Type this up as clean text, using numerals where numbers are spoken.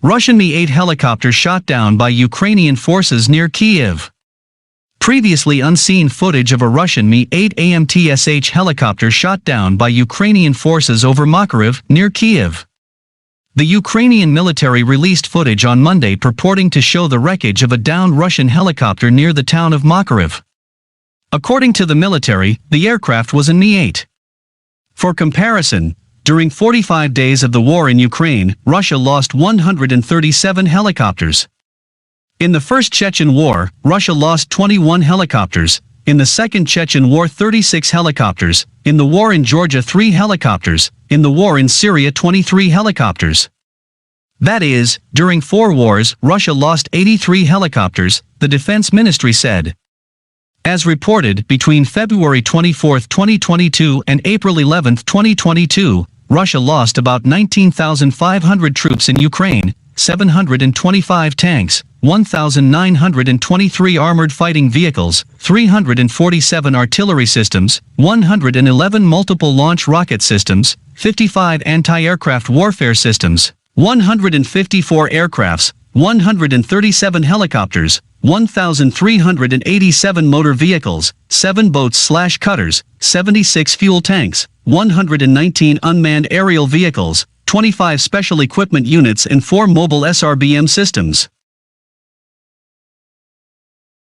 Russian Mi-8 helicopter shot down by Ukrainian forces near Kyiv. Previously unseen footage of a Russian Mi-8AMTSH helicopter shot down by Ukrainian forces over Makariv, near Kyiv. The Ukrainian military released footage on Monday purporting to show the wreckage of a downed Russian helicopter near the town of Makariv. According to the military, the aircraft was a Mi-8. For comparison, during 45 days of the war in Ukraine, Russia lost 137 helicopters. In the First Chechen War, Russia lost 21 helicopters, in the Second Chechen War 36 helicopters, in the war in Georgia 3 helicopters, in the war in Syria 23 helicopters. That is, during 4 wars, Russia lost 83 helicopters, the Defense Ministry said. As reported, between February 24, 2022 and April 11, 2022, Russia lost about 19,500 troops in Ukraine, 725 tanks, 1,923 armored fighting vehicles, 347 artillery systems, 111 multiple launch rocket systems, 55 anti-aircraft warfare systems, 154 aircrafts, 137 helicopters, 1,387 motor vehicles, 7 boats/cutters, 76 fuel tanks, 119 unmanned aerial vehicles, 25 special equipment units and 4 mobile SRBM systems.